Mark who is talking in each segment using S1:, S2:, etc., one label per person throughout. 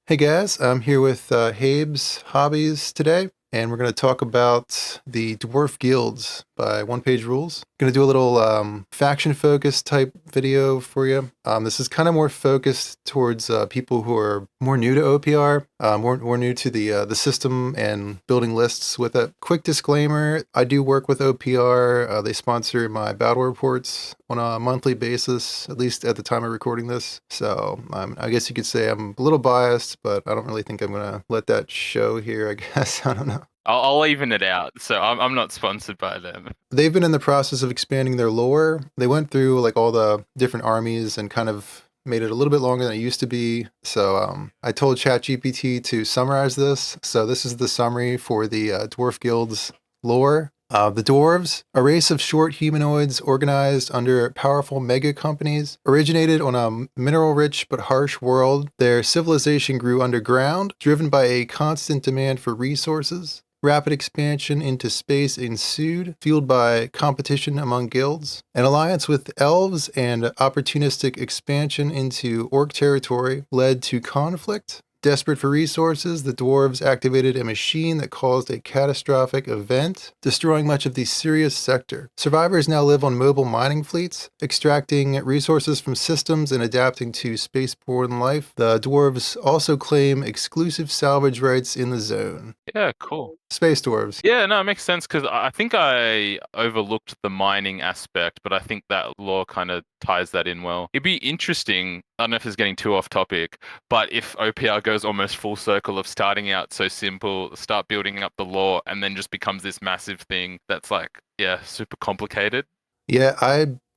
S1: Hey guys, I'm here with Habes Hobbies today, and we're going to talk about the Dwarf Guilds by OnePageRules. Going to do a little faction focus type video for you. This is kind of more focused towards people who are more new to OPR, more new to the system and building lists with it. Quick disclaimer: I do work with OPR. They sponsor my battle reports on a monthly basis, at least at the time of recording this. So I guess you could say I'm a little biased, but I don't really think I'm going to let that show here, I guess. I don't know.
S2: I'll even it out. So I'm not sponsored by them.
S1: They've been in the process of expanding their lore. They went through like all the different armies and kind of made it a little bit longer than it used to be. So I told ChatGPT to summarize this. So this is the summary for the Dwarf Guild's lore. The dwarves, a race of short humanoids organized under powerful mega companies, originated on a mineral-rich but harsh world. Their civilization grew underground, driven by a constant demand for resources. Rapid expansion into space ensued, fueled by competition among guilds. An alliance with elves and opportunistic expansion into orc territory led to conflict. Desperate for resources, the dwarves activated a machine that caused a catastrophic event, destroying much of the Sirius sector. Survivors now live on mobile mining fleets, extracting resources from systems and adapting to spaceborne life. The dwarves also claim exclusive salvage rights in the zone.
S2: Yeah, cool.
S1: Space dwarves.
S2: Yeah, no, it makes sense because I think I overlooked the mining aspect, but I think that lore kind of ties that in well. It'd be interesting. I don't know if it's getting too off topic, but if OPR goes almost full circle of starting out so simple, start building up the lore, and then just becomes this massive thing that's like, yeah, super complicated.
S1: Yeah,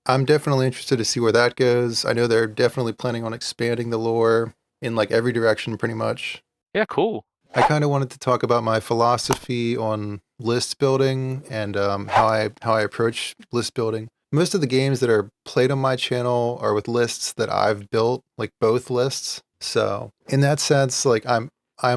S1: I'm definitely interested to see where that goes. I know they're definitely planning on expanding the lore in like every direction pretty much.
S2: Yeah, cool.
S1: I kind of wanted to talk about my philosophy on list building and how I approach list building. Most of the games that are played on my channel are with lists that I've built, like both lists. So in that sense, like I'm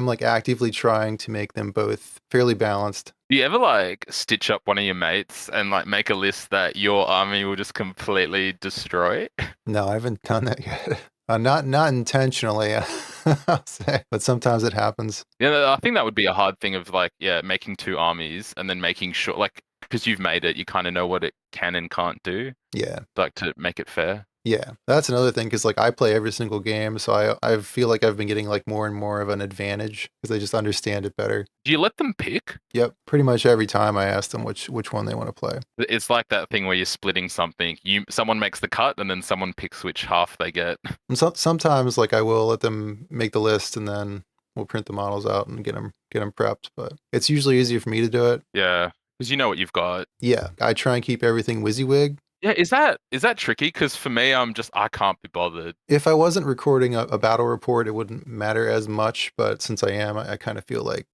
S1: like actively trying to make them both fairly balanced.
S2: Do you ever like stitch up one of your mates and like make a list that your army will just completely destroy?
S1: No, I haven't done that yet. Not intentionally, I'll say, but sometimes it happens.
S2: Yeah, I think that would be a hard thing of like, yeah, making two armies and then making sure, like, because you've made it, you kind of know what it can and can't do,
S1: Yeah.
S2: like to make it fair.
S1: Yeah, that's another thing because like I play every single game, so I feel like I've been getting like more and more of an advantage because I just understand it better.
S2: Do you let them pick?
S1: Yep, pretty much every time I ask them which one they want to play.
S2: It's like that thing where you're splitting something. Someone makes the cut and then someone picks which half they get.
S1: And sometimes like I will let them make the list and then we'll print the models out and get them prepped. But it's usually easier for me to do it.
S2: Yeah, because you know what you've got.
S1: Yeah, I try and keep everything WYSIWYG.
S2: Yeah, is that tricky? Because for me, I can't be bothered.
S1: If I wasn't recording a battle report, it wouldn't matter as much. But since I am, I kind of feel like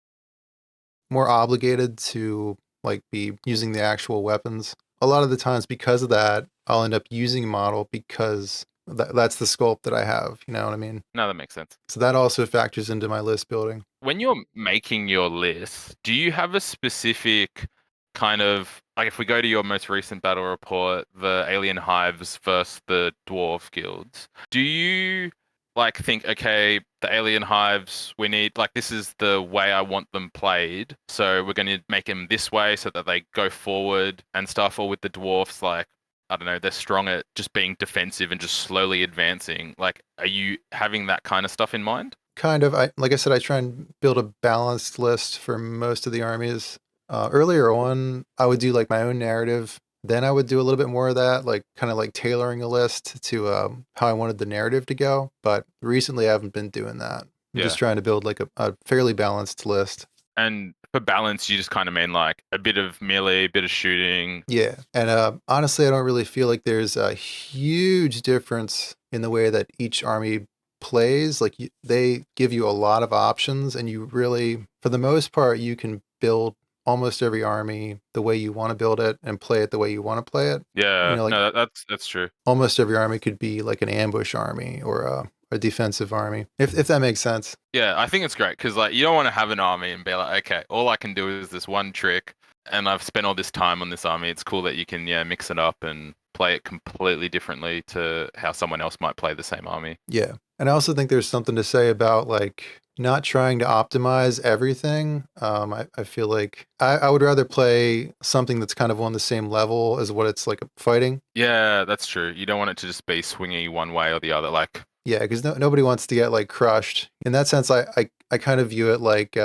S1: more obligated to like be using the actual weapons. A lot of the times because of that, I'll end up using a model because that's the sculpt that I have. You know what I mean?
S2: No, that makes sense.
S1: So that also factors into my list building.
S2: When you're making your list, do you have a specific kind of like if we go to your most recent battle report, the alien hives versus the dwarf guilds, do you like think, okay, the alien hives, we need like this is the way I want them played, so we're going to make them this way so that they go forward and stuff, or with the dwarfs, like I don't know, they're strong at just being defensive and just slowly advancing. Like, are you having that kind of stuff in mind?
S1: Kind of, like I said, I try and build a balanced list for most of the armies. Earlier on, I would do like my own narrative. Then I would do a little bit more of that, like kind of like tailoring a list to how I wanted the narrative to go. But recently, I haven't been doing that. I'm just
S2: Yeah.
S1: trying to build like a fairly balanced list.
S2: And for balance, you just kind of mean like a bit of melee, a bit of shooting.
S1: Yeah. And honestly, I don't really feel like there's a huge difference in the way that each army plays. Like they give you a lot of options, and you really, for the most part, you can build almost every army the way you want to build it and play it the way you want to play it. You
S2: Yeah,
S1: know, like
S2: no, that's true.
S1: almost every army could be like an ambush army or a defensive army, if that makes sense.
S2: Yeah, I think it's great because like you don't want to have an army and be like, okay, all I can do is this one trick, and I've spent all this time on this army. It's cool that you can mix it up and play it completely differently to how someone else might play the same army.
S1: Yeah. And I also think there's something to say about like not trying to optimize everything. I feel like I would rather play something that's kind of on the same level as what it's like fighting.
S2: Yeah, that's true. You don't want it to just be swingy one way or the other. Like,
S1: Yeah, because nobody wants to get like crushed. In that sense, I kind of view it like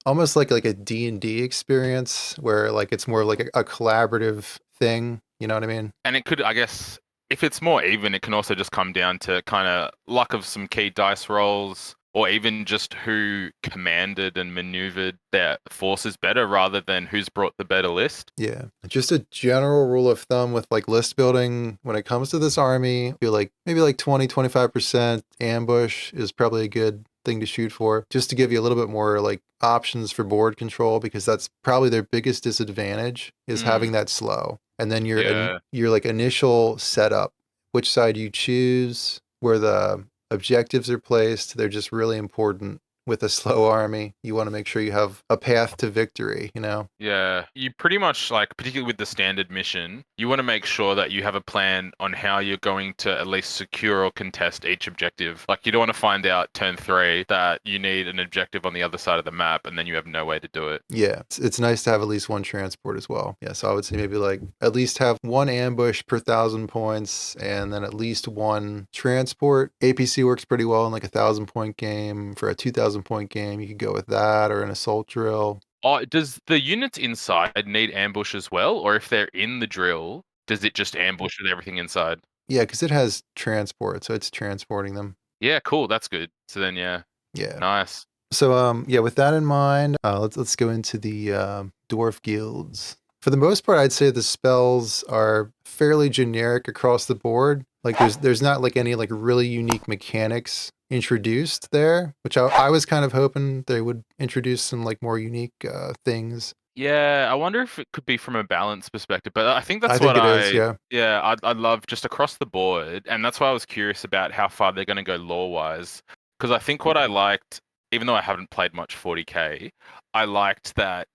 S1: almost like a D&D experience where like it's more like a collaborative thing. You know what I mean?
S2: and it could, I guess, if it's more even, it can also just come down to kind of luck of some key dice rolls, or even just who commanded and maneuvered their forces better rather than who's brought the better list.
S1: Yeah. Just a general rule of thumb with like list building when it comes to this army, I feel like maybe like 20-25% ambush is probably a good thing to shoot for, just to give you a little bit more like options for board control, because that's probably their biggest disadvantage is having
S2: Mm,
S1: that slow. And then
S2: yeah.
S1: your like initial setup, which side you choose, where the objectives are placed, they're just really important with a slow army. You want to make sure you have a path to victory, you know?
S2: Yeah, you pretty much like, particularly with the standard mission, you want to make sure that you have a plan on how you're going to at least secure or contest each objective. Like, you don't want to find out turn three that you need an objective on the other side of the map and then you have no way to do it.
S1: Yeah, it's nice to have at least one transport as well. Yeah, so I would say maybe like at least have one ambush per 1,000 points and then at least one transport. APC works pretty well in like 1,000 point game. For a 2,000 point game, you could go with that or an assault drill.
S2: Oh, does the units inside need ambush as well? Or if they're in the drill, does it just ambush with everything inside?
S1: Yeah, because it has transport, so it's transporting them.
S2: Yeah, cool. That's good. So then, yeah,
S1: Yeah.
S2: nice.
S1: So yeah, with that in mind, let's go into the dwarf guilds. For the most part, I'd say the spells are fairly generic across the board. Like there's not like any like really unique mechanics introduced there, which I was kind of hoping they would introduce some like more unique things.
S2: Yeah, I wonder if it could be from a balance perspective, but I think
S1: I
S2: that's
S1: think
S2: what
S1: it is, yeah.
S2: yeah, I'd love just across the board, and that's why I was curious about how far they're going to go lore-wise, because I think what I liked, even though I haven't played much 40K, I liked that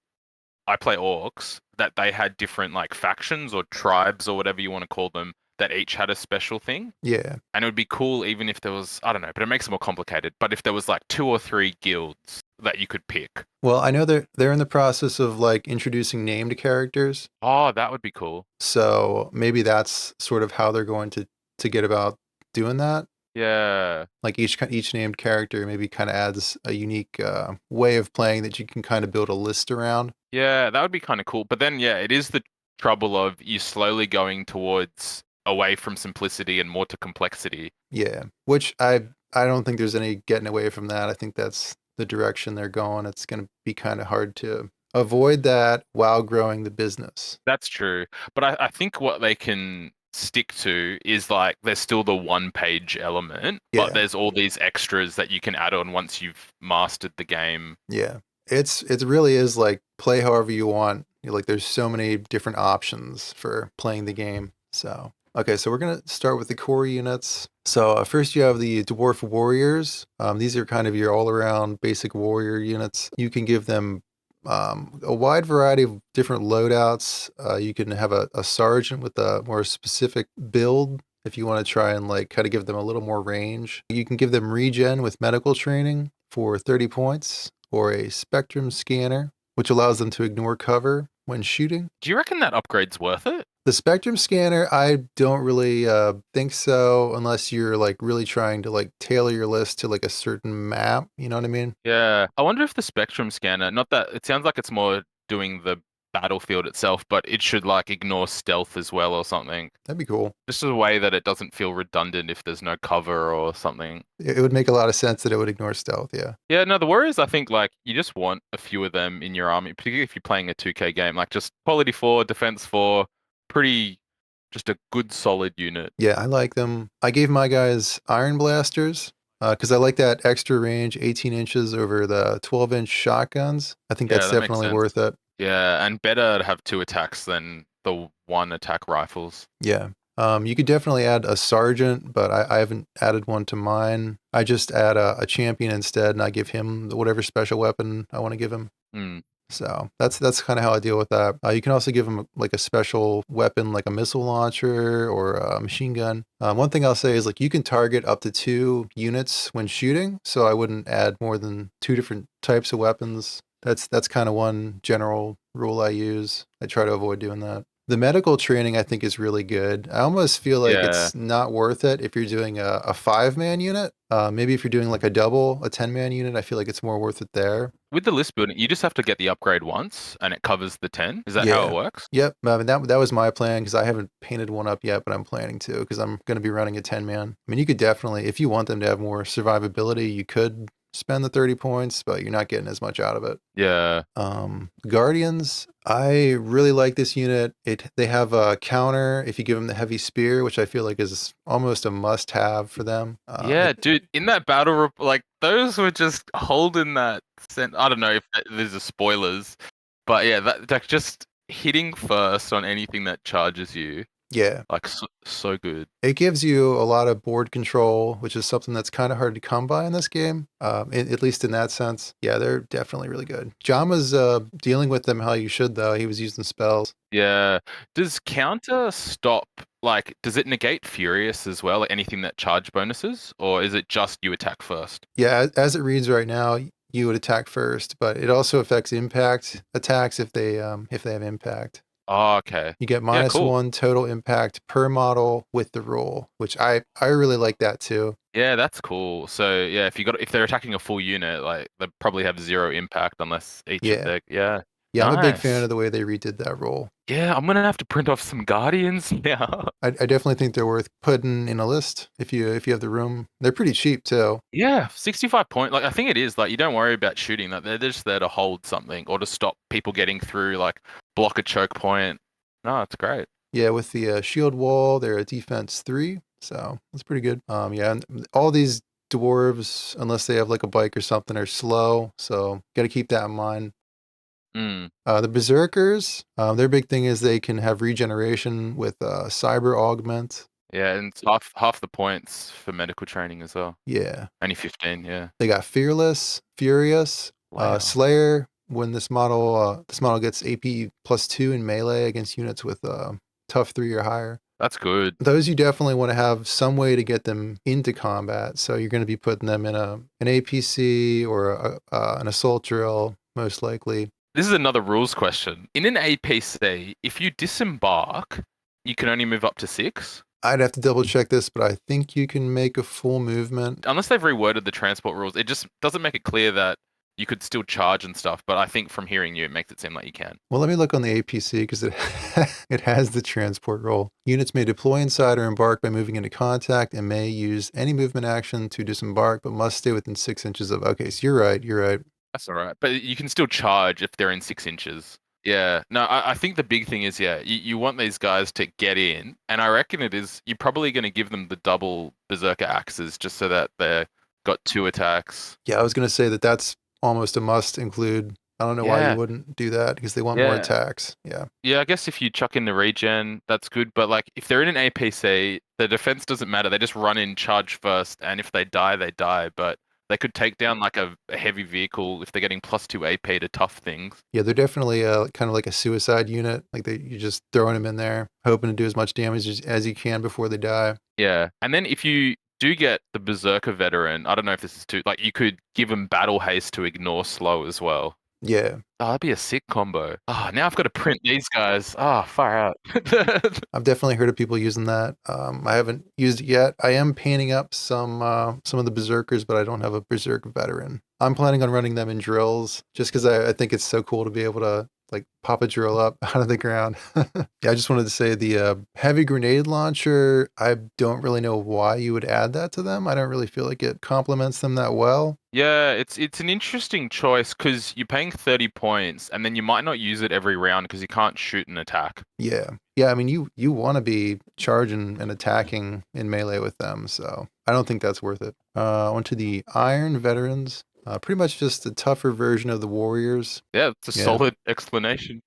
S2: I play orcs, that they had different like factions or tribes or whatever you want to call them, that each had a special thing.
S1: Yeah.
S2: And it would be cool even if there was, I don't know, but it makes it more complicated. But if there was like two or three guilds that you could pick.
S1: Well, I know they're in the process of like introducing named characters.
S2: Oh, that would be cool.
S1: So maybe that's sort of how they're going to get about doing that.
S2: Yeah.
S1: Like each named character maybe kind of adds a unique way of playing that you can kind of build a list around.
S2: Yeah, that would be kind of cool. But then, yeah, it is the trouble of you slowly going towards away from simplicity and more to complexity.
S1: Yeah, which I don't think there's any getting away from that. I think that's the direction they're going. It's going to be kind of hard to avoid that while growing the business.
S2: That's true. But I think what they can stick to is like there's still the one page element, but
S1: Yeah,
S2: there's all these extras that you can add on once you've mastered the game.
S1: yeah. It really is like play however you want. Like there's so many different options for playing the game. So okay, so we're gonna start with the core units. So first you have the dwarf warriors. These are kind of your all-around basic warrior units. You can give them a wide variety of different loadouts. You can have a sergeant with a more specific build if you want to try and like kind of give them a little more range. You can give them regen with medical training for 30 points, or a spectrum scanner, which allows them to ignore cover when shooting.
S2: Do you reckon that upgrade's worth it?
S1: The spectrum scanner, I don't really think so, unless you're like really trying to like tailor your list to like a certain map. You know what I mean?
S2: Yeah. I wonder if the spectrum scanner, not that it sounds like it's more doing the battlefield itself, but it should like ignore stealth as well or something.
S1: That'd be cool.
S2: Just as a way that it doesn't feel redundant if there's no cover or something.
S1: It would make a lot of sense that it would ignore stealth. Yeah.
S2: Yeah, no, the Warriors, I think like you just want a few of them in your army, particularly if you're playing a 2K game, like just quality 4, defense 4, pretty just a good solid unit.
S1: Yeah, I like them. I gave my guys iron blasters because I like that extra range, 18 inches over the 12-inch shotguns. I think
S2: Yeah,
S1: that's
S2: that makes
S1: definitely
S2: sense.
S1: worth it.
S2: Yeah, and better to have two attacks than the one attack rifles.
S1: Yeah. You could definitely add a sergeant, but I haven't added one to mine. I just add a champion instead, and I give him whatever special weapon I want to give him.
S2: Hmm.
S1: So that's kind of how I deal with that. You can also give them like a special weapon, like a missile launcher or a machine gun. One thing I'll say is like you can target up to 2 units when shooting, so I wouldn't add more than 2 different types of weapons. That's kind of one general rule I use. I try to avoid doing that. The medical training I think is really good. I almost feel like
S2: Yeah.
S1: it's not worth it if you're doing a 5-man unit. Maybe if you're doing like a double, a 10-man unit, I feel like it's more worth it there.
S2: With the list building, you just have to get the upgrade once and it covers the 10. Is that how it
S1: Yeah.
S2: works?
S1: Yep. I mean, that was my plan because I haven't painted one up yet, but I'm planning to because I'm going to be running a 10-man. I mean, you could definitely, if you want them to have more survivability, you could spend the 30 points, but you're not getting as much out of it.
S2: Yeah.
S1: Guardians, I really like this unit. They have a counter if you give them the heavy spear, which I feel like is almost a must-have for them.
S2: Yeah, dude, in that like those were just holding that I don't know if these are spoilers, but yeah, that just hitting first on anything that charges you,
S1: Yeah,
S2: like so good.
S1: it gives you a lot of board control, which is something that's kind of hard to come by in this game, at least in that sense. Yeah, they're definitely really good. Jama's dealing with them how you should, though. He was using spells.
S2: Yeah. Does counter stop, like, does it negate Furious as well, like anything that charge bonuses, or is it just you attack first?
S1: Yeah, as it reads right now, you would attack first, but it also affects impact attacks if they have impact.
S2: Oh, okay.
S1: You get
S2: Yeah,
S1: minus
S2: cool.
S1: 1 total impact per model with the roll, which I really like that too.
S2: Yeah, that's cool. So yeah, if they're attacking a full unit, like they probably have 0 impact unless each of
S1: Yeah.
S2: their yeah.
S1: Yeah, I'm a big fan
S2: Nice.
S1: of the way they redid that roll.
S2: Yeah, I'm gonna have to print off some Guardians now.
S1: I definitely think they're worth putting in a list if you have the room. They're pretty cheap too.
S2: Yeah, 65 point. Like I think it is. Like you don't worry about shooting. That they're just there to hold something or to stop people getting through. Like block a choke point. No, it's great.
S1: Yeah, with the shield wall, they're a defense 3, so that's pretty good. Yeah, and all these dwarves, unless they have like a bike or something, are slow, so got to keep that in mind.
S2: Mm.
S1: The berserkers, their big thing is they can have regeneration with cyber augment.
S2: Yeah, and it's half the points for medical training as well.
S1: Yeah,
S2: Only 15. Yeah.
S1: they got fearless, furious,
S2: Wow.
S1: slayer. When this model gets AP +2 in melee against units with tough 3 or higher.
S2: That's good.
S1: Those you definitely want to have some way to get them into combat. So you're going to be putting them in an APC or an assault drill, most likely.
S2: This is another rules question. In an APC, if you disembark, you can only move up to 6.
S1: I'd have to double check this, but I think you can make a full movement.
S2: Unless they've reworded the transport rules, it just doesn't make it clear that you could still charge and stuff. But I think from hearing you, it makes it seem like you can.
S1: Well, let me look on the APC because it has the transport role. Units may deploy inside or embark by moving into contact and may use any movement action to disembark, but must stay within 6 inches of. Okay, so you're right. You're right.
S2: That's all right. But you can still charge if they're in 6 inches. Yeah. No, I think the big thing is, yeah, you want these guys to get in. And I reckon it is, you're probably going to give them the double Berserker axes just so that they've got 2 attacks.
S1: Yeah, I was going to say that's almost a must include. I don't know why you
S2: Yeah.
S1: wouldn't do that because they want more
S2: Yeah.
S1: attacks. Yeah.
S2: Yeah, I guess if you chuck in the regen, that's good. But like, if they're in an APC, the defense doesn't matter. They just run in, charge first, and if they die, they die. But they could take down like a heavy vehicle if they're getting +2 AP to tough things.
S1: Yeah, they're definitely kind of like a suicide unit. Like you're just throwing them in there, hoping to do as much damage as you can before they die.
S2: Yeah, and then if you do get the Berserker veteran, I don't know if this is too like you could give them battle haste to ignore slow as well.
S1: Yeah,
S2: Oh, that'd be a sick combo. Oh, now I've got to print these guys. Oh, far out.
S1: I've definitely heard of people using that. I haven't used it yet. I am painting up some of the berserkers, but I don't have a berserk veteran. I'm planning on running them in drills just because I think it's so cool to be able to like pop a drill up out of the ground. Yeah, I just wanted to say the heavy grenade launcher, I don't really know why you would add that to them. I don't really feel like it complements them that well.
S2: Yeah, it's an interesting choice because you're paying 30 points and then you might not use it every round because you can't shoot an attack.
S1: Yeah. Yeah, I mean you want to be charging and attacking in melee with them, so I don't think that's worth it. On to the Iron Veterans. Pretty much just a tougher version of the Warriors.
S2: Yeah, it's a
S1: Yeah.
S2: solid explanation.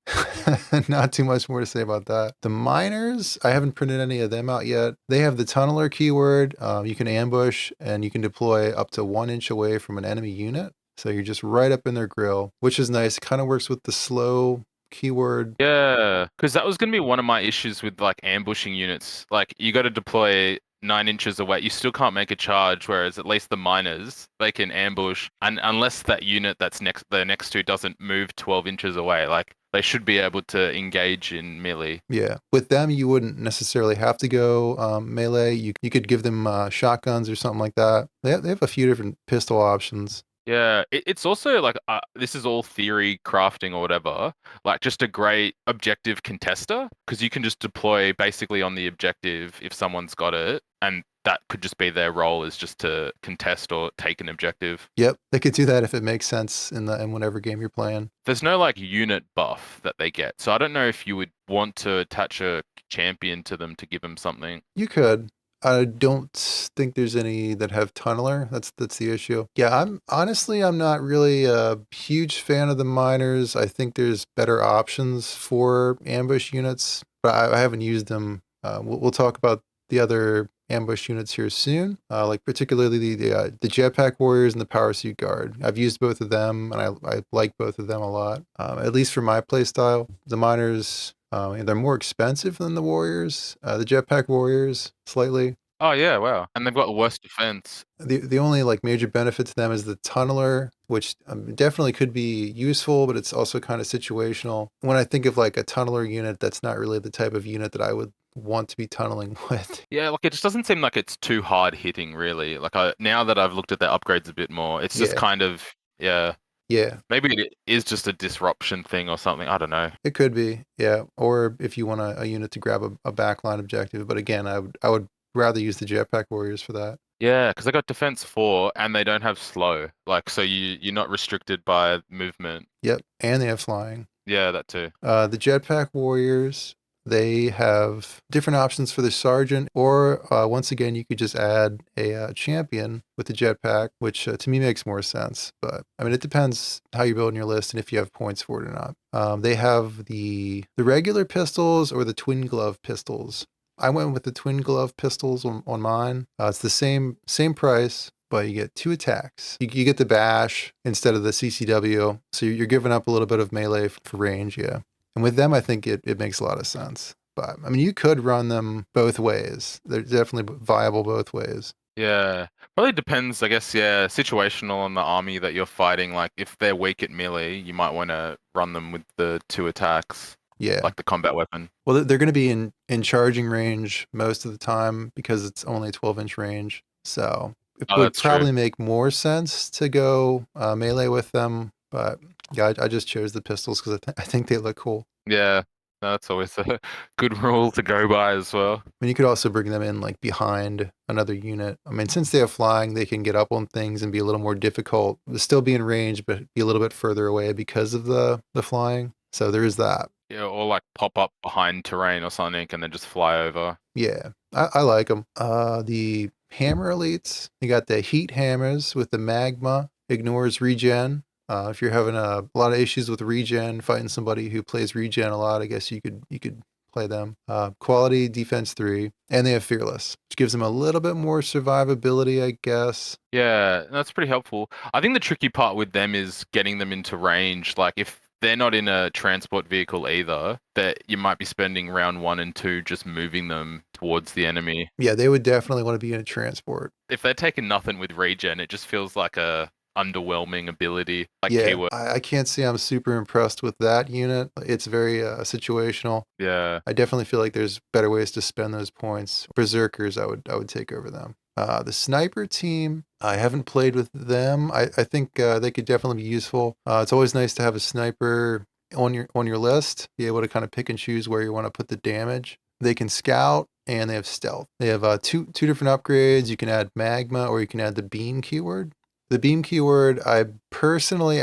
S1: Not too much more to say about that. The Miners, I haven't printed any of them out yet. They have the Tunneler keyword. You can ambush and you can deploy up to 1 inch away from an enemy unit. So you're just right up in their grill, which is nice. It kind of works with the slow keyword.
S2: Yeah, because that was going to be one of my issues with like ambushing units. Like you got to deploy 9 inches away. You still can't make a charge, whereas at least the miners they can ambush, and unless that unit that's next to doesn't move 12 inches away, like they should be able to engage in melee.
S1: Yeah, with them you wouldn't necessarily have to go melee. You could give them shotguns or something like that. They have a few different pistol options.
S2: Yeah, it's also like this is all theory crafting or whatever, like just a great objective contester because you can just deploy basically on the objective if someone's got it, and that could just be their role is just to contest or take an objective.
S1: Yep, they could do that if it makes sense in whatever game you're playing.
S2: There's no like unit buff that they get, so I don't know if you would want to attach a champion to them to give them something.
S1: You could. I don't think there's any that have tunneler. That's the issue. Yeah, I'm not really a huge fan of the miners. I think there's better options for ambush units, but I haven't used them. We'll talk about the other ambush units here soon, like particularly the jetpack warriors and the power suit guard. I've used both of them, and I like both of them a lot. At least for my playstyle, the miners. And they're more expensive than the warriors, the jetpack warriors, slightly.
S2: Oh yeah, wow, and they've got worse defense.
S1: The only like major benefit to them is the tunneler, which definitely could be useful, but it's also kind of situational. When I think of like a tunneler unit, that's not really the type of unit that I would want to be tunneling with.
S2: Yeah, like it just doesn't seem like it's too hard hitting, really. Like now that I've looked at their upgrades a bit more, it's just
S1: Yeah,
S2: kind of yeah.
S1: yeah,
S2: Maybe it is just a disruption thing or something. I don't know.
S1: it could be. Yeah, or if you want a unit to grab a backline objective, but again, I would rather use the jetpack warriors for that.
S2: Yeah, because they got defense 4 and they don't have slow. Like so you're not restricted by movement.
S1: Yep, and they have flying.
S2: Yeah, that too.
S1: The Jetpack Warriors, they have different options for the Sergeant, or once again, you could just add a champion with the Jetpack, which to me makes more sense. But I mean, it depends how you're building your list and if you have points for it or not. They have the regular pistols or the twin glove pistols. I went with the twin glove pistols on mine. It's the same price, but you get 2 attacks. You get the bash instead of the CCW, so you're giving up a little bit of melee for range, yeah. And with them, I think it makes a lot of sense. But I mean, you could run them both ways. They're definitely viable both ways.
S2: Yeah. Probably depends, I guess, yeah, situational on the army that you're fighting. Like if they're weak at melee, you might want to run them with the 2 attacks,
S1: Yeah.
S2: like the combat weapon.
S1: Well, they're going to be in charging range most of the time because it's only a 12-inch range. So it
S2: Oh,
S1: would
S2: that's true.
S1: probably make more sense to go melee with them. But yeah, I just chose the pistols because I think they look cool.
S2: Yeah. That's always a good rule to go by as well.
S1: I mean, you could also bring them in like behind another unit. I mean, since they have flying, they can get up on things and be a little more difficult. Still be in range, but be a little bit further away because of the flying. So there is that.
S2: Yeah, or like pop up behind terrain or something and then just fly over.
S1: Yeah, I like them. The hammer elites, you got the heat hammers with the magma, ignores regen. If you're having a lot of issues with regen, fighting somebody who plays regen a lot, I guess you could play them. Quality defense 3, and they have fearless, which gives them a little bit more survivability, I guess.
S2: Yeah, that's pretty helpful. I think the tricky part with them is getting them into range. Like if they're not in a transport vehicle either, that you might be spending round 1 and 2 just moving them towards the enemy.
S1: Yeah, they would definitely want to be in a transport.
S2: If they're taking nothing with regen, it just feels like a underwhelming ability, like
S1: Yeah,
S2: keyword.
S1: I can't say I'm super impressed with that unit. It's very situational.
S2: Yeah.
S1: I definitely feel like there's better ways to spend those points. Berserkers, I would take over them. The sniper team, I haven't played with them. I think they could definitely be useful. It's always nice to have a sniper on your list, be able to kind of pick and choose where you want to put the damage. They can scout and they have stealth. They have two different upgrades. You can add magma or you can add the beam keyword. The beam keyword, I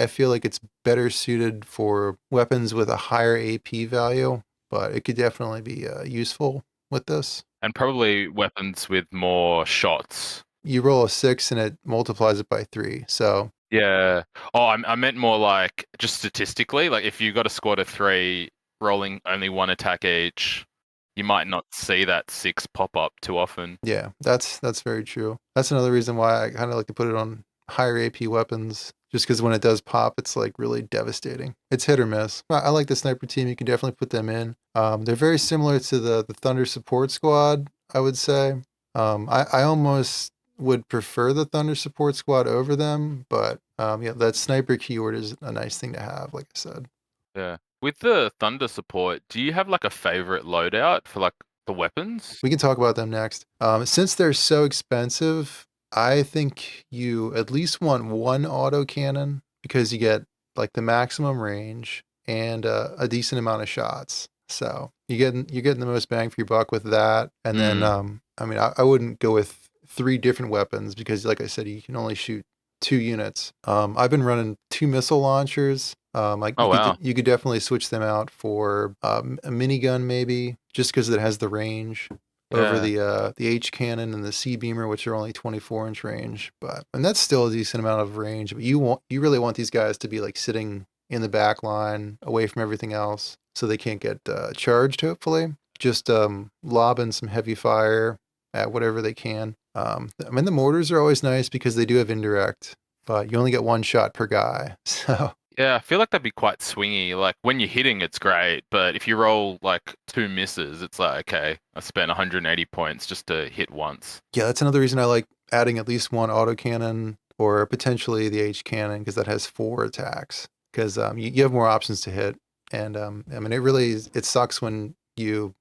S1: feel like it's better suited for weapons with a higher AP value, but it could definitely be useful with this.
S2: And probably weapons with more shots.
S1: You roll a 6 and it multiplies it by 3. So
S2: Yeah. Oh, I meant more like just statistically, like if you got a squad of 3 rolling only 1 attack each, you might not see that 6 pop up too often.
S1: yeah, that's very true. That's another reason why I kind of like to put it on higher AP weapons, just because when it does pop, it's like really devastating. It's hit or miss. I like the sniper team. You can definitely put them in. They're very similar to the Thunder support squad, I would say. I almost would prefer the Thunder support squad over them, but yeah, that sniper keyword is a nice thing to have, like I said.
S2: Yeah. With the Thunder support, do you have like a favorite loadout for like the weapons?
S1: We can talk about them next. Since they're so expensive, I think you at least want one autocannon because you get like the maximum range and a decent amount of shots. So you're getting the most bang for your buck with that. And then
S2: Mm.
S1: I mean I wouldn't go with three different weapons because like I said, you can only shoot two units. I've been running two missile launchers. Like
S2: Oh wow.
S1: you could definitely switch them out for a minigun maybe, just because it has the range over
S2: Yeah.
S1: the H cannon and the C beamer, which are only 24-inch range. But and that's still a decent amount of range. But you really want these guys to be like sitting in the back line, away from everything else, so they can't get charged. Hopefully, just lobbing some heavy fire at whatever they can. I mean, the mortars are always nice because they do have indirect, but you only get one shot per guy. So
S2: Yeah, I feel like that'd be quite swingy. Like when you're hitting, it's great, but if you roll like two misses, it's like, okay, I spent 180 points just to hit once.
S1: yeah, that's another reason I like adding at least one autocannon or potentially the H cannon because that has four attacks. Because you have more options to hit, and I mean, it sucks when you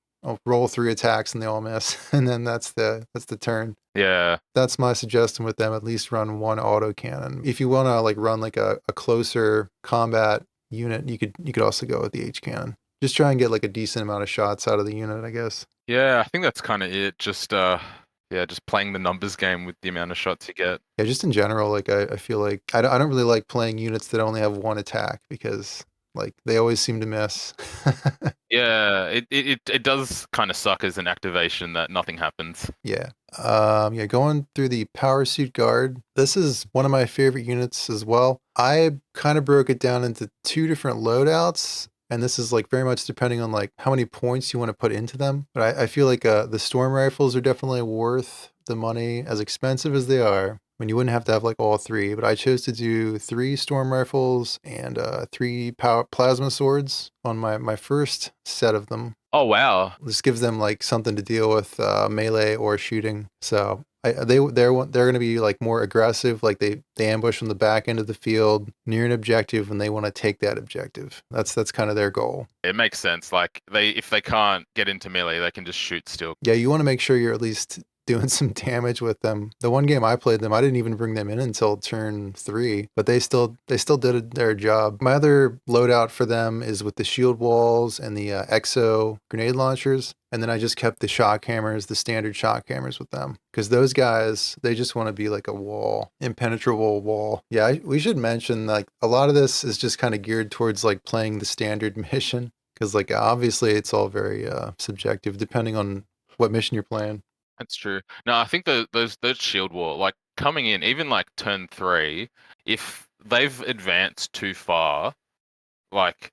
S1: roll three attacks and they all miss, and then that's the turn.
S2: Yeah.
S1: That's my suggestion with them. At least run one autocannon. If you want to like run like a closer combat unit, you could also go with the H cannon. Just try and get like a decent amount of shots out of the unit, I guess.
S2: Yeah, I think that's kind of it. Just yeah, just playing the numbers game with the amount of shots you get.
S1: Yeah, just in general, like I feel like I don't really like playing units that only have one attack because like they always seem to miss.
S2: Yeah, it does kind of suck as an activation that nothing happens.
S1: Yeah. Yeah, going through the power suit guard. This is one of my favorite units as well. I kind of broke it down into two different loadouts, and this is like very much depending on like how many points you want to put into them. But I feel like the storm rifles are definitely worth the money, as expensive as they are. When you wouldn't have to have like all three, but I chose to do three storm rifles and three power plasma swords on my first set of them.
S2: Oh wow.
S1: This gives them like something to deal with melee or shooting. So they're going to be like more aggressive. Like they ambush on the back end of the field near an objective, and they want to take that objective. That's kind of their goal.
S2: It makes sense. Like they if they can't get into melee, they can just shoot still.
S1: Yeah, you want to make sure you're at least doing some damage with them. The one game I played them, I didn't even bring them in until turn 3, but they still did their job. My other loadout for them is with the shield walls and the exo grenade launchers, and then I just kept the shock hammers, the standard shock hammers with them because those guys they just want to be like a wall, impenetrable wall. Yeah, we should mention like a lot of this is just kind of geared towards like playing the standard mission because like obviously it's all very subjective depending on what mission you're playing.
S2: That's true. No, I think those shield wall like coming in even like turn 3, if they've advanced too far, like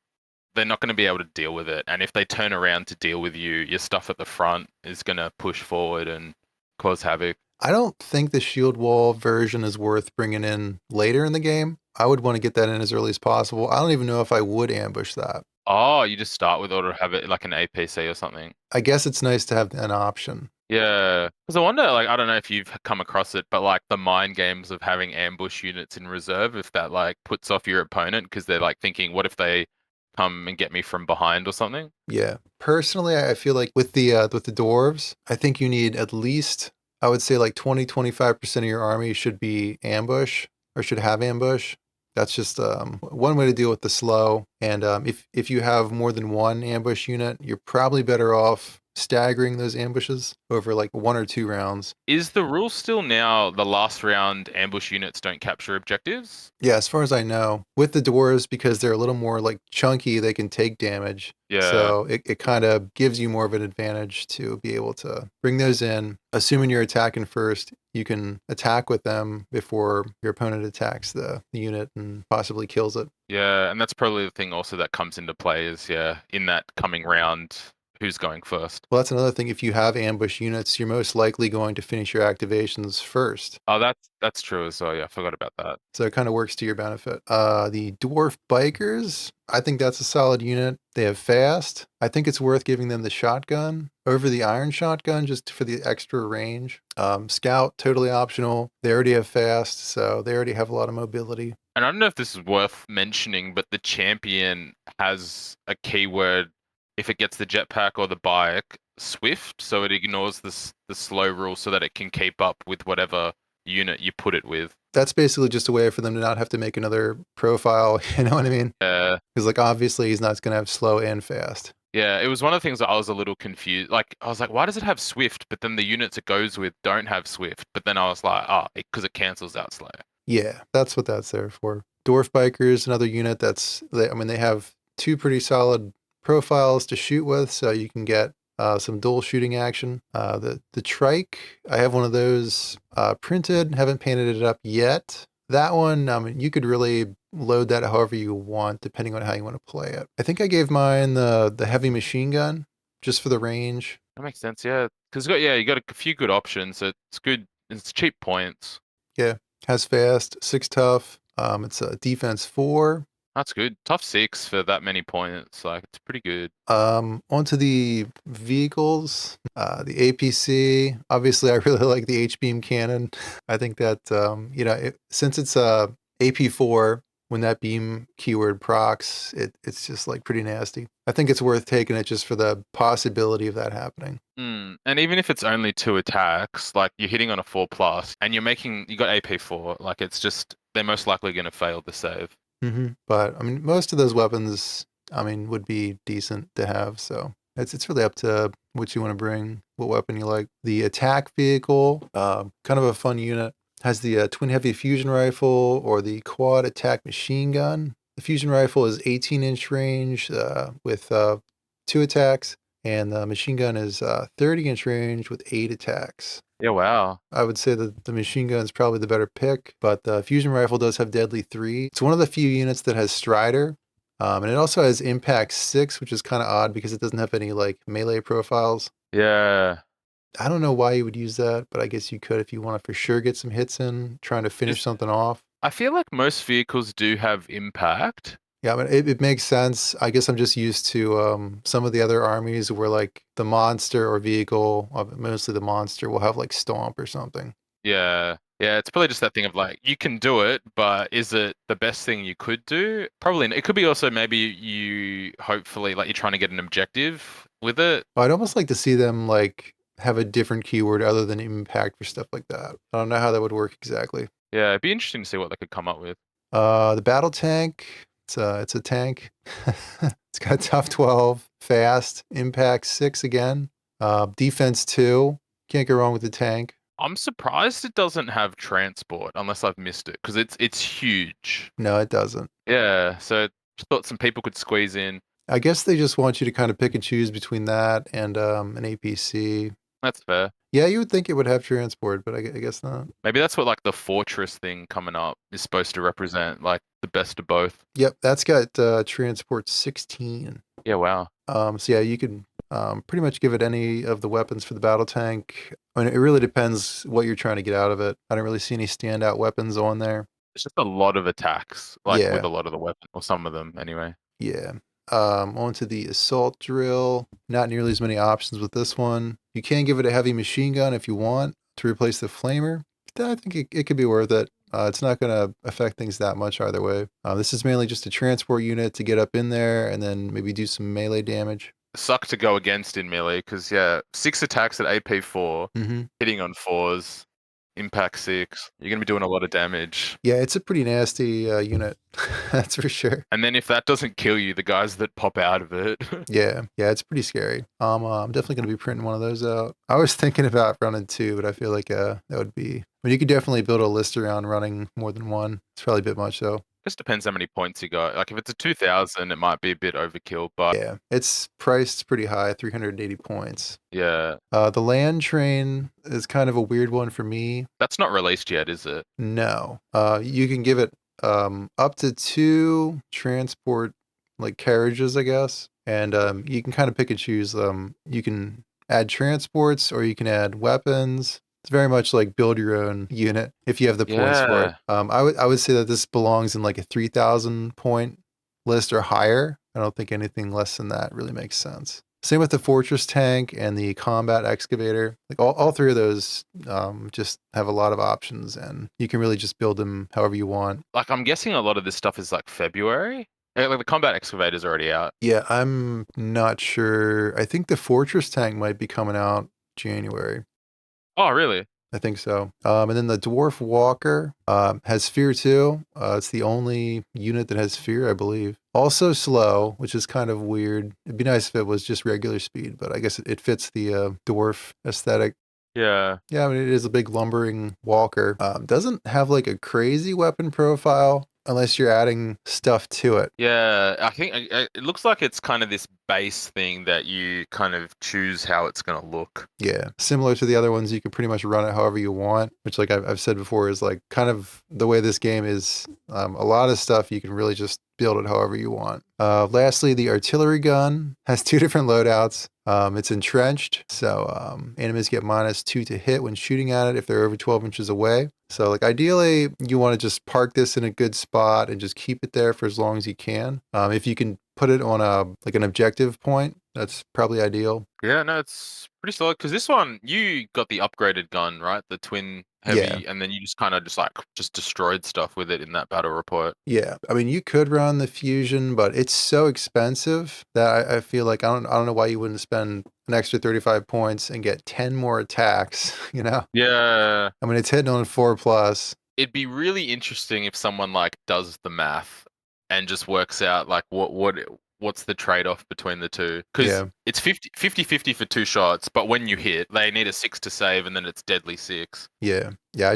S2: they're not going to be able to deal with it. And if they turn around to deal with you, your stuff at the front is going to push forward and cause havoc.
S1: I don't think the shield wall version is worth bringing in later in the game. I would want to get that in as early as possible. I don't even know if I would ambush that.
S2: Oh, you just start with or have it like an APC or something.
S1: I guess it's nice to have an option.
S2: Yeah, because I wonder, like, I don't know if you've come across it, but like the mind games of having ambush units in reserve, if that like puts off your opponent because they're like thinking, what if they come and get me from behind or something?
S1: Yeah. Personally, I feel like with the dwarves, I think you need at least I would say like 20-25% of your army should be ambush or should have ambush. That's just one way to deal with the slow. And if you have more than one ambush unit, you're probably better off staggering those ambushes over like one or two rounds.
S2: Is the rule still now the last round ambush units don't capture objectives?
S1: Yeah, as far as I know, with the dwarves, because they're a little more like chunky, they can take damage.
S2: Yeah,
S1: So it kind of gives you more of an advantage to be able to bring those in. Assuming you're attacking first, you can attack with them before your opponent attacks the unit and possibly kills it.
S2: yeah, and that's probably the thing also that comes into play is yeah, in that coming round, who's going first.
S1: Well, that's another thing. If you have ambush units, you're most likely going to finish your activations first.
S2: Oh, that's true as well. Yeah, I forgot about that.
S1: So it kind of works to your benefit. The Dwarf Bikers, I think that's a solid unit. They have fast. I think it's worth giving them the shotgun over the iron shotgun just for the extra range. Scout, totally optional. They already have fast, so they already have a lot of mobility.
S2: And I don't know if this is worth mentioning, but the champion has a keyword if it gets the jetpack or the bike, swift, so it ignores the slow rule so that it can keep up with whatever unit you put it with.
S1: That's basically just a way for them to not have to make another profile. You know what I mean? Because like obviously he's not going to have slow and fast.
S2: Yeah, it was one of the things that I was a little confused. Like, I was like, why does it have Swift, but then the units it goes with don't have Swift? But then I was like, because it cancels out slow.
S1: Yeah, that's what that's there for. Dwarf Bikers, another unit I mean, they have two pretty solid profiles to shoot with, so you can get some dual shooting action. The trike, I have one of those printed, haven't painted it up yet. That one, I mean, you could really load that however you want, depending on how you want to play it. I think I gave mine the heavy machine gun just for the range.
S2: That makes sense, yeah. Because you got a few good options. It's good. It's cheap points.
S1: Yeah, has fast, 6 tough. It's a defense 4.
S2: That's good. Tough 6 for that many points. Like, it's pretty good.
S1: Onto the vehicles, the APC. Obviously, I really like the H-beam cannon. I think that since it's AP4, when that beam keyword procs, it's just like pretty nasty. I think it's worth taking it just for the possibility of that happening.
S2: And even if it's only 2 attacks, like you're hitting on a 4+, and you got AP4, like it's just they're most likely going to fail the save.
S1: But I mean, most of those weapons, I mean, would be decent to have. So it's really up to what you want to bring, what weapon you like. The attack vehicle, kind of a fun unit, has the twin heavy fusion rifle or the quad attack machine gun. The fusion rifle is 18-inch range with 2 attacks, and the machine gun is 30-inch range with 8 attacks.
S2: Yeah, wow.
S1: I would say that the machine gun is probably the better pick, but the fusion rifle does have Deadly 3. It's one of the few units that has Strider, and it also has Impact 6, which is kind of odd because it doesn't have any like melee profiles.
S2: Yeah.
S1: I don't know why you would use that, but I guess you could if you want to for sure get some hits in, trying to finish something off.
S2: I feel like most vehicles do have impact.
S1: Yeah, I mean, it makes sense. I guess I'm just used to some of the other armies where like the monster or vehicle, mostly the monster, will have like Stomp or something.
S2: Yeah. Yeah, it's probably just that thing of like, you can do it, but is it the best thing you could do? Probably. It could be also maybe hopefully, like you're trying to get an objective with it.
S1: I'd almost like to see them like have a different keyword other than impact for stuff like that. I don't know how that would work exactly.
S2: Yeah, it'd be interesting to see what they could come up with.
S1: The battle tank, it's a tank. It's got tough 12, fast, impact 6 again. Defense 2. Can't go wrong with the tank.
S2: I'm surprised it doesn't have transport unless I've missed it because it's huge.
S1: No, it doesn't.
S2: Yeah, so just thought some people could squeeze in.
S1: I guess they just want you to kind of pick and choose between that and an APC.
S2: That's fair.
S1: Yeah, you would think it would have transport, but I guess not.
S2: Maybe that's what like the fortress thing coming up is supposed to represent, like the best of both.
S1: Yep, that's got transport 16.
S2: Yeah, wow.
S1: So yeah, you can pretty much give it any of the weapons for the battle tank. I mean, it really depends what you're trying to get out of it. I don't really see any standout weapons on there.
S2: It's just a lot of attacks, like
S1: Yeah.
S2: with a lot of the weapons, or some of them anyway.
S1: Yeah. Onto the assault drill. Not nearly as many options with this one. You can give it a heavy machine gun if you want to replace the flamer. I think it could be worth it. It's not going to affect things that much either way. This is mainly just a transport unit to get up in there and then maybe do some melee damage.
S2: Suck to go against in melee because 6 attacks at AP4, hitting on 4s, impact 6. You're gonna be doing a lot of damage.
S1: Yeah, it's a pretty nasty unit. That's for sure.
S2: And then if that doesn't kill you, the guys that pop out of it.
S1: Yeah, it's pretty scary. I'm definitely going to be printing one of those out. I was thinking about running 2, but I feel like that would be. But you could definitely build a list around running more than one. It's probably a bit much though.
S2: Just depends how many points you got. Like if it's a 2000, it might be a bit overkill, but
S1: yeah, it's priced pretty high, 380 points.
S2: Yeah.
S1: The land train is kind of a weird one for me.
S2: That's not released yet, is it?
S1: No. You can give it up to 2 transport like carriages, I guess. and you can kind of pick and choose. You can add transports or you can add weapons. It's very much like build your own unit if you have the points for it.
S2: Yeah.
S1: I would say that this belongs in like a 3,000 point list or higher. I don't think anything less than that really makes sense. Same with the fortress tank and the combat excavator. Like all three of those just have a lot of options, and you can really just build them however you want.
S2: Like I'm guessing a lot of this stuff is like February. Like the combat excavator's already out.
S1: Yeah, I'm not sure. I think the fortress tank might be coming out January.
S2: Oh, really?
S1: I think so. And then the Dwarf Walker has Fear too. It's the only unit that has Fear, I believe. Also slow, which is kind of weird. It'd be nice if it was just regular speed, but I guess it fits the dwarf aesthetic.
S2: Yeah.
S1: Yeah, I mean, it is a big lumbering walker. Doesn't have like a crazy weapon profile unless you're adding stuff to it.
S2: Yeah, I think it looks like it's kind of this base thing that you kind of choose how it's going to look.
S1: Yeah, similar to the other ones, you can pretty much run it however you want, which, like I've said before, is like kind of the way this game is. A lot of stuff you can really just build it however you want. Lastly, the artillery gun has two different loadouts. It's entrenched, so enemies get -2 to hit when shooting at it if they're over 12 inches away. So, like ideally, you want to just park this in a good spot and just keep it there for as long as you can. If you can put it on a like an objective point, that's probably ideal.
S2: Yeah, no, it's pretty solid because this one you got the upgraded gun, right? The twin
S1: Yeah.
S2: heavy, and then you just kind of just destroyed stuff with it in that battle report.
S1: Yeah, I mean, you could run the fusion, but it's so expensive that I feel like I don't know why you wouldn't spend an extra 35 points and get 10 more attacks, you know?
S2: Yeah,
S1: I mean, it's hitting on 4 plus.
S2: it'd be really interesting if someone like does the math and just works out like what's the trade-off between the two because
S1: Yeah,
S2: it's 50 for two shots, but when you hit they need a 6 to save and then it's deadly 6.
S1: yeah, yeah.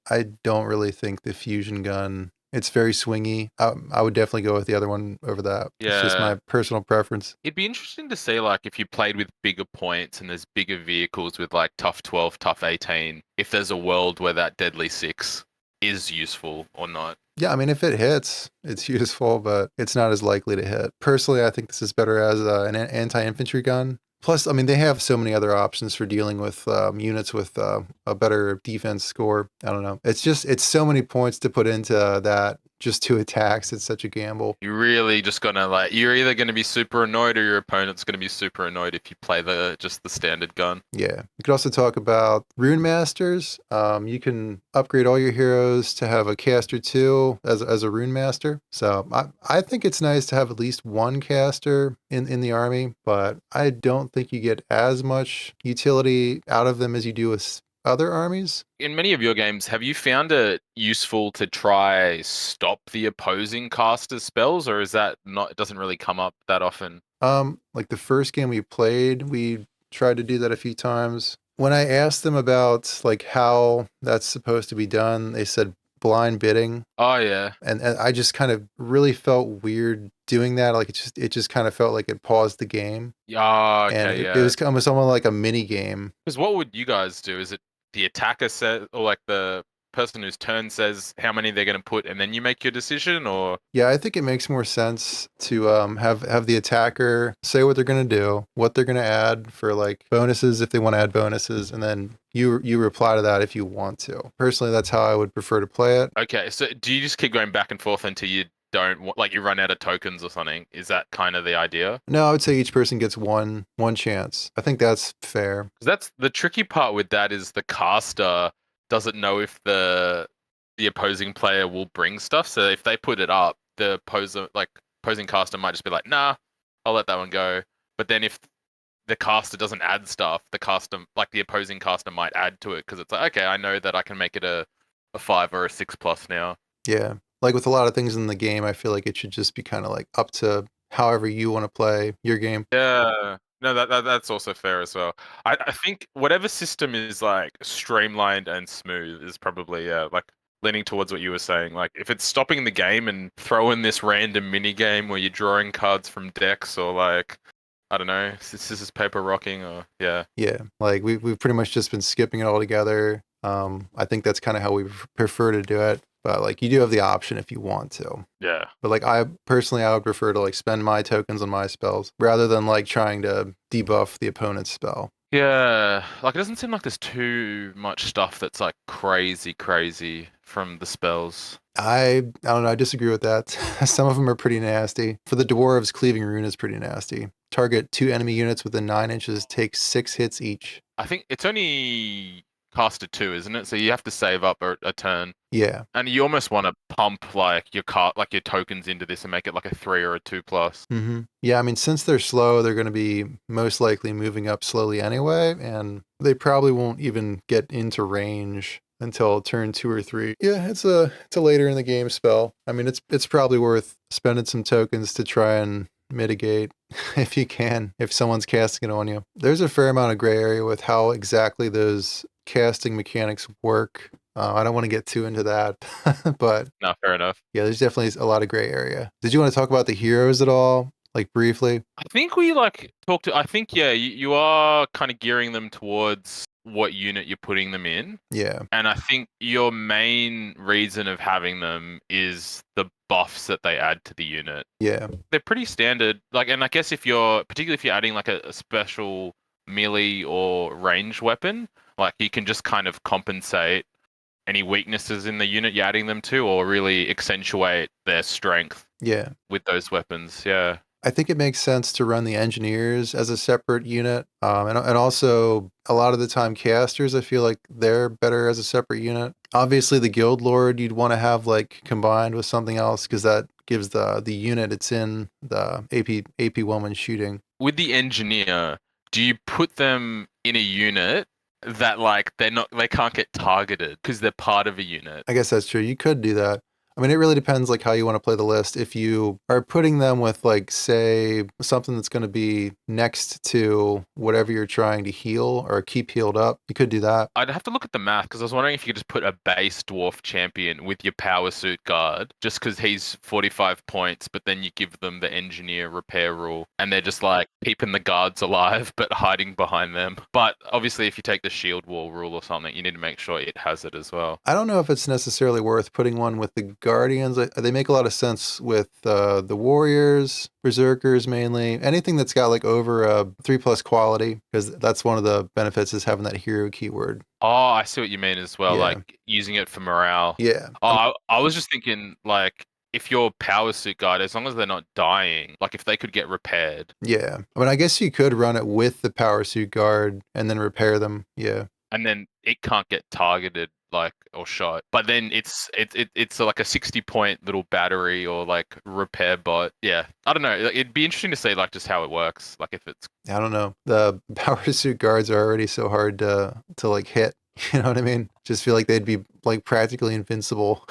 S1: I don't really think the fusion gun. It's very swingy. I would definitely go with the other one over that. It's just
S2: Yeah,
S1: my personal preference.
S2: it'd be interesting to see like if you played with bigger points and there's bigger vehicles with like tough 12, tough 18, if there's a world where that deadly 6 is useful or not.
S1: Yeah, I mean, if it hits, it's useful, but it's not as likely to hit. Personally, I think this is better as an anti-infantry gun. Plus, I mean, they have so many other options for dealing with units with a better defense score. I don't know. It's so many points to put into that just two attacks. It's such a gamble.
S2: You're really just gonna like you're either gonna be super annoyed or your opponent's gonna be super annoyed if you play the standard gun.
S1: Yeah. You could also talk about rune masters. You can upgrade all your heroes to have a caster too as a rune master. So I think it's nice to have at least one caster in the army, but I don't think you get as much utility out of them as you do with other armies.
S2: In many of your games, have you found it useful to try stop the opposing caster's spells, or is that not? It doesn't really come up that often.
S1: Like the first game we played, we tried to do that a few times. When I asked them about like how that's supposed to be done, they said blind bidding.
S2: Oh yeah.
S1: And I just kind of really felt weird doing that. Like it just kind of felt like it paused the game,
S2: Yeah.
S1: and
S2: Okay.
S1: it
S2: Yeah.
S1: was almost like a mini game.
S2: Because what would you guys do? Is it the attacker says, or like the person whose turn says how many they're going to put, and then you make your decision, or
S1: Yeah, I think it makes more sense to have the attacker say what they're gonna do, what they're gonna add for like bonuses if they want to add bonuses, and then you reply to that if you want to. Personally, that's how I would prefer to play it.
S2: okay? So do you just keep going back and forth until you don't like you run out of tokens or something? Is that kind of the idea?
S1: No, I would say each person gets one chance. I think that's fair.
S2: 'Cause that's the tricky part with that is the caster doesn't know if the opposing player will bring stuff. So if they put it up, the opposing caster might just be like, nah, I'll let that one go. But then if the caster doesn't add stuff, the opposing caster might add to it because it's like, okay, I know that I can make it a 5 or a 6 plus now.
S1: Yeah. Like with a lot of things in the game, I feel like it should just be kind of like up to however you want to play your game.
S2: Yeah. No, that's also fair as well. I think whatever system is like streamlined and smooth is probably like leaning towards what you were saying. Like if it's stopping the game and throwing this random mini game where you're drawing cards from decks or like I don't know, scissors paper rocking or yeah.
S1: Yeah. Like we've pretty much just been skipping it all together. I think that's kind of how we prefer to do it. But like you do have the option if you want to.
S2: Yeah.
S1: But like I would prefer to like spend my tokens on my spells rather than like trying to debuff the opponent's spell.
S2: Yeah, like it doesn't seem like there's too much stuff that's like crazy from the spells.
S1: I don't know. I disagree with that. Some of them are pretty nasty. For the dwarves, cleaving rune is pretty nasty. Target 2 enemy units within 9 inches. Take 6 hits each.
S2: I think it's only casted two, isn't it? So you have to save up a turn,
S1: Yeah.
S2: and you almost want to pump like your tokens into this and make it like a 3 or a 2+.
S1: Yeah, I mean, since they're slow, they're going to be most likely moving up slowly anyway, and they probably won't even get into range until turn 2 or 3. Yeah, it's a later in the game spell. I mean, it's probably worth spending some tokens to try and mitigate if you can, if someone's casting it on you. There's a fair amount of gray area with how exactly those casting mechanics work. I don't want to get too into that, but
S2: No, fair enough.
S1: yeah, there's definitely a lot of gray area. Did you want to talk about the heroes at all? Like briefly?
S2: I think we like talked to. I think yeah, you are kind of gearing them towards what unit you're putting them in.
S1: Yeah.
S2: And I think your main reason of having them is the buffs that they add to the unit.
S1: Yeah.
S2: They're pretty standard. Like, and I guess particularly if you're adding like a special melee or range weapon, like you can just kind of compensate any weaknesses in the unit you're adding them to, or really accentuate their strength
S1: Yeah.
S2: with those weapons. Yeah.
S1: I think it makes sense to run the engineers as a separate unit. And also, a lot of the time, casters, I feel like they're better as a separate unit. Obviously, the guild lord you'd want to have like combined with something else because that gives the unit it's in the AP woman shooting.
S2: With the engineer, do you put them in a unit that like they can't get targeted because they're part of a unit?
S1: I guess that's true. You could do that. I mean, it really depends like how you want to play the list. If you are putting them with like, say, something that's going to be next to whatever you're trying to heal or keep healed up, you could do that.
S2: I'd have to look at the math because I was wondering if you could just put a base dwarf champion with your power suit guard just because he's 45 points, but then you give them the engineer repair rule and they're just like keeping the guards alive but hiding behind them. But obviously, if you take the shield wall rule or something, you need to make sure it has it as well.
S1: I don't know if it's necessarily worth putting one with the guardians. They make a lot of sense with the warriors, berserkers mainly, anything that's got like over a 3+ quality, because that's one of the benefits is having that hero keyword.
S2: Oh, I see what you mean as well,
S1: Yeah.
S2: like using it for morale.
S1: Yeah.
S2: I was just thinking, like, if your power suit guard, as long as they're not dying, like if they could get repaired,
S1: Yeah. I mean, I guess you could run it with the power suit guard and then repair them. Yeah.
S2: and then it can't get targeted, like, or shot. But then it's like a 60-point little battery or like repair bot. Yeah, I don't know. It'd be interesting to see like just how it works. Like if it's
S1: I don't know. The power suit guards are already so hard to like hit. You know what I mean? Just feel like they'd be like practically invincible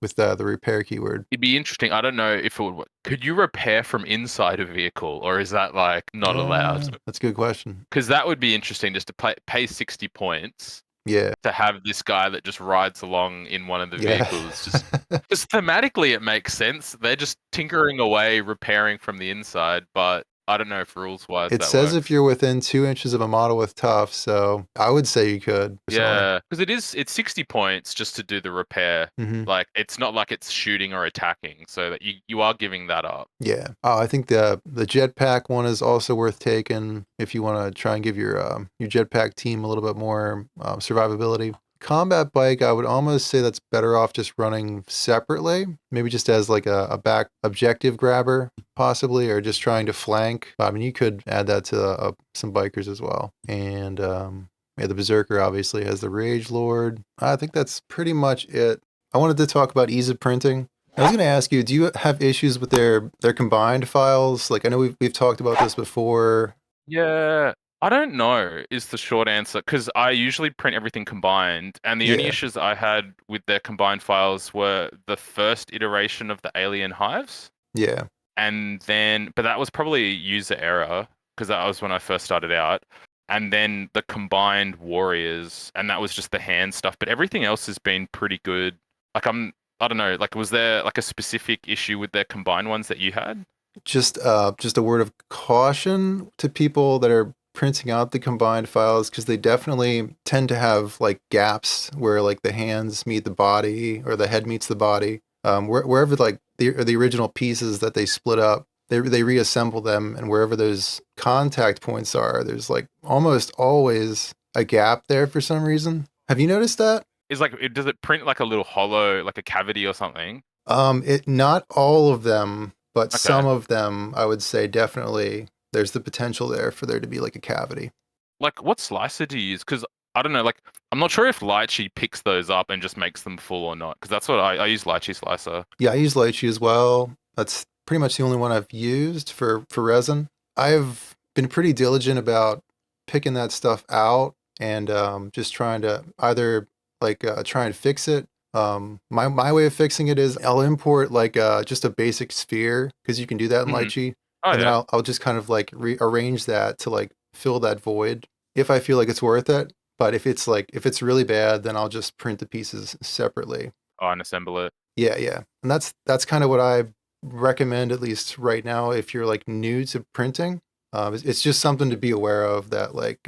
S1: with the repair keyword.
S2: it'd be interesting. I don't know if it would work. Could you repair from inside a vehicle, or is that like not allowed?
S1: That's a good question.
S2: Because that would be interesting just to pay 60 points
S1: Yeah.
S2: to have this guy that just rides along in one of the
S1: Yeah.
S2: vehicles. Just thematically, it makes sense. They're just tinkering away, repairing from the inside, but I don't know if rules wise
S1: It
S2: that
S1: says
S2: works.
S1: if you're within 2 inches of a model with tough, so I would say you could.
S2: Yeah, because it's 60 points just to do the repair.
S1: Hmm.
S2: Like it's not like it's shooting or attacking, so that you are giving that up.
S1: Yeah. Oh, I think the jetpack one is also worth taking if you want to try and give your jetpack team a little bit more survivability. Combat bike, I would almost say that's better off just running separately, maybe just as like a back objective grabber, possibly, or just trying to flank. I mean, you could add that to some bikers as well. And yeah, the Berserker obviously has the Rage Lord. I think that's pretty much it. I wanted to talk about ease of printing. I was going to ask you, do you have issues with their combined files? Like I know we've talked about this before.
S2: Yeah, I don't know is the short answer because I usually print everything combined, and the only
S1: Yeah.
S2: issues I had with their combined files were the first iteration of the alien hives,
S1: Yeah.
S2: and then but that was probably user error because that was when I first started out, and then the combined warriors, and that was just the hand stuff, but everything else has been pretty good. Like I don't know, like was there like a specific issue with their combined ones that you had?
S1: Just a word of caution to people that are printing out the combined files because they definitely tend to have like gaps where like the hands meet the body or the head meets the body. Wherever like the original pieces that they split up, they reassemble them, and wherever those contact points are, there's like almost always a gap there for some reason. Have you noticed that?
S2: Is like, does it print like a little hollow, like a cavity or something?
S1: It not all of them, but some
S2: Okay.
S1: of them, I would say definitely there's the potential there for there to be like a cavity.
S2: Like, what slicer do you use? Because I don't know, like, I'm not sure if Lychee picks those up and just makes them full or not. Because that's what I use Lychee slicer.
S1: Yeah, I use lychee as well. That's pretty much the only one I've used for resin. I've been pretty diligent about picking that stuff out and just trying to either like try and fix it. My way of fixing it is I'll import like just a basic sphere because you can do that in
S2: Hmm.
S1: lychee,
S2: Oh
S1: and then
S2: yeah.
S1: I'll just kind of like rearrange that to like fill that void if I feel like it's worth it. But if it's really bad, then I'll just print the pieces separately.
S2: Oh, and assemble it.
S1: Yeah, yeah. And that's kind of what I recommend at least right now if you're like new to printing. It's just something to be aware of that like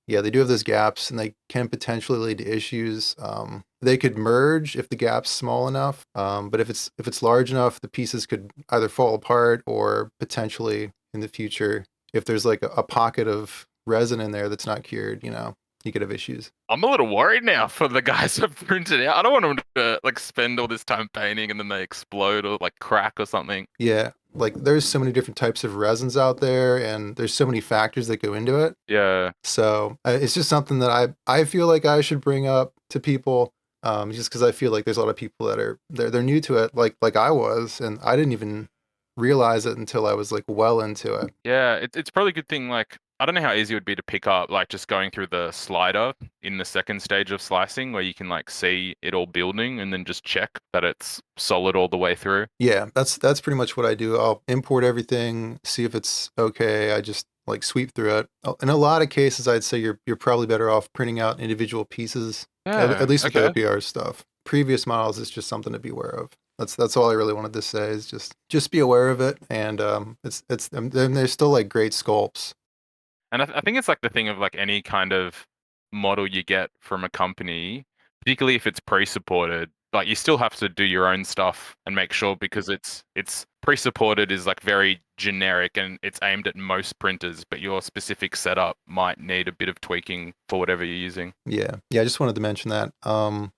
S1: yeah, they do have those gaps and they can potentially lead to issues. They could merge if the gap's small enough. But if it's large enough, the pieces could either fall apart or potentially in the future, if there's like a pocket of resin in there that's not cured, you could have issues.
S2: I'm a little worried now for the guys who printed out. I don't want them to like spend all this time painting and then they explode or like crack or something.
S1: Yeah, like there's so many different types of resins out there, and there's so many factors that go into it.
S2: Yeah.
S1: So it's just something that I feel like I should bring up to people, just because I feel like there's a lot of people that are they're new to it, like I was, and I didn't even realize it until I was like well into it.
S2: Yeah, it's probably a good thing. Like, I don't know how easy it would be to pick up, like just going through the slider in the second stage of slicing, where you can like see it all building and then just check that it's solid all the way through.
S1: Yeah, that's pretty much what I do. I'll import everything, see if it's okay. I just like sweep through it. In a lot of cases, I'd say you're probably better off printing out individual pieces, at
S2: Yeah.
S1: least with the
S2: Okay.
S1: OPR stuff. Previous models is just something to be aware of. That's all I really wanted to say is just be aware of it, and it's then there's still like great sculpts.
S2: And I think it's like the thing of like any kind of model you get from a company, particularly if it's pre-supported, like you still have to do your own stuff and make sure because it's pre-supported is like very generic and it's aimed at most printers, but your specific setup might need a bit of tweaking for whatever you're using.
S1: Yeah, yeah. I just wanted to mention that.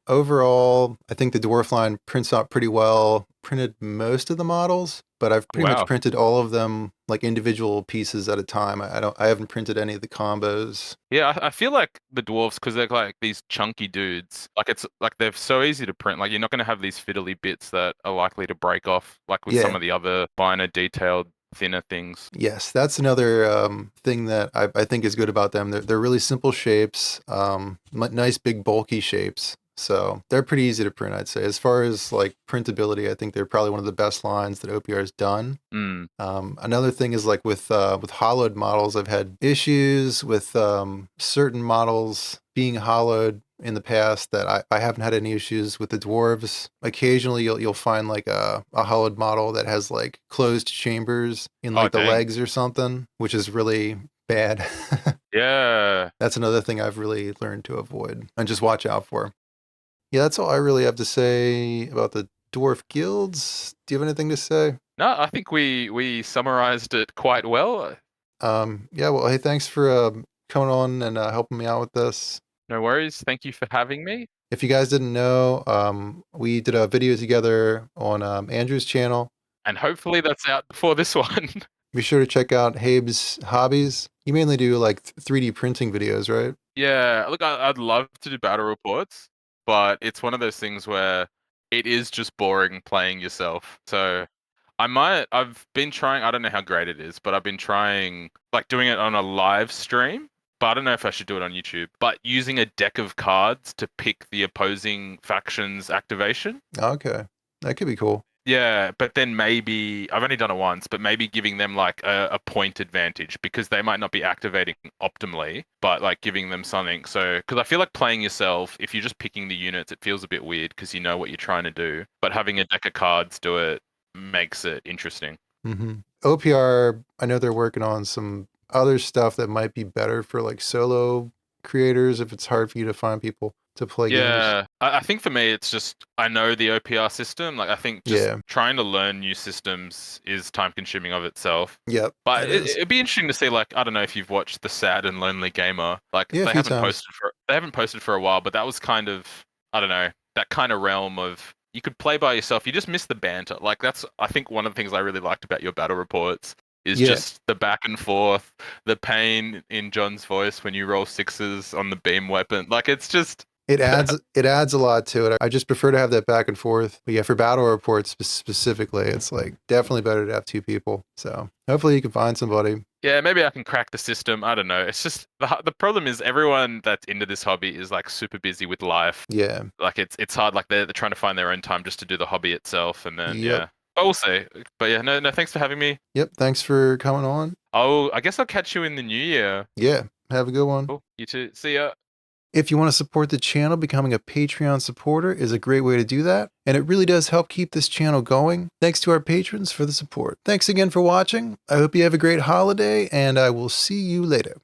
S1: Overall, I think the dwarf line prints out pretty well. Printed most of the models, but I've pretty much
S2: Wow.
S1: printed all of them like individual pieces at a time. I haven't printed any of the combos.
S2: Yeah, I feel like the dwarfs, because they're like these chunky dudes, like it's like they're so easy to print. Like you're not going to have these fiddly bits that are likely to break off, like with some
S1: Yeah,
S2: of the other finer, detailed, thinner things.
S1: yes, that's another thing that I think is good about them. They're really simple shapes, nice big bulky shapes. So they're pretty easy to print, I'd say. As far as like printability, I think they're probably one of the best lines that OPR has done.
S2: Mm.
S1: Another thing is like with hollowed models, I've had issues with certain models being hollowed in the past that I haven't had any issues with the dwarves. Occasionally you'll find like a hollowed model that has like closed chambers in
S2: Oh,
S1: like the
S2: dang.
S1: legs or something, which is really bad.
S2: Yeah.
S1: That's another thing I've really learned to avoid and just watch out for. Yeah, that's all I really have to say about the dwarf guilds. Do you have anything to say?
S2: No, I think we summarized it quite well.
S1: Yeah, well, hey, thanks for coming on and helping me out with this.
S2: No worries. Thank you for having me.
S1: If you guys didn't know, we did a video together on Andrew's channel.
S2: And hopefully that's out before this one.
S1: Be sure to check out Habe's Hobbies. You mainly do like 3D printing videos, right?
S2: Yeah, look, I'd love to do battle reports, but it's one of those things where it is just boring playing yourself. So I've been trying, I don't know how great it is, but I've been trying like doing it on a live stream, but I don't know if I should do it on YouTube, but using a deck of cards to pick the opposing faction's activation.
S1: Okay, that could be cool.
S2: Yeah, but then maybe I've only done it once, but maybe giving them like a point advantage because they might not be activating optimally, but like giving them something. So, because I feel like playing yourself, if you're just picking the units, it feels a bit weird because you know what you're trying to do, but having a deck of cards do it makes it interesting.
S1: OPR, I know they're working on some other stuff that might be better for like solo creators if it's hard for you to find people to play games.
S2: Yeah, I think for me, it's just I know the OPR system. Like, I think just
S1: Yeah.
S2: trying to learn new systems is time consuming of itself.
S1: Yep.
S2: But
S1: It is.
S2: it'd be interesting to see, like, I don't know if you've watched The Sad and Lonely Gamer. Like,
S1: Yeah, a few times.
S2: they haven't posted for a while, but that was kind of, I don't know, that kind of realm of you could play by yourself. You just miss the banter. Like, that's I think one of the things I really liked about your battle reports is
S1: Yeah.
S2: just the back and forth, the pain in John's voice when you roll sixes on the beam weapon. Like, it's just.
S1: It adds a lot to it. I just prefer to have that back and forth. But yeah, for battle reports specifically, it's like definitely better to have two people. So hopefully you can find somebody.
S2: Yeah, maybe I can crack the system. I don't know. It's just the problem is everyone that's into this hobby is like super busy with life.
S1: Yeah.
S2: Like it's hard. Like they're trying to find their own time just to do the hobby itself, and then
S1: Yep.
S2: yeah. But we'll see. But yeah, no, thanks for having me.
S1: Yep. Thanks for coming on.
S2: I guess I'll catch you in the new year.
S1: Yeah. Have a good one.
S2: Cool. You too. See ya.
S1: If you want to support the channel, becoming a Patreon supporter is a great way to do that, and it really does help keep this channel going. Thanks to our patrons for the support. Thanks again for watching. I hope you have a great holiday, and I will see you later.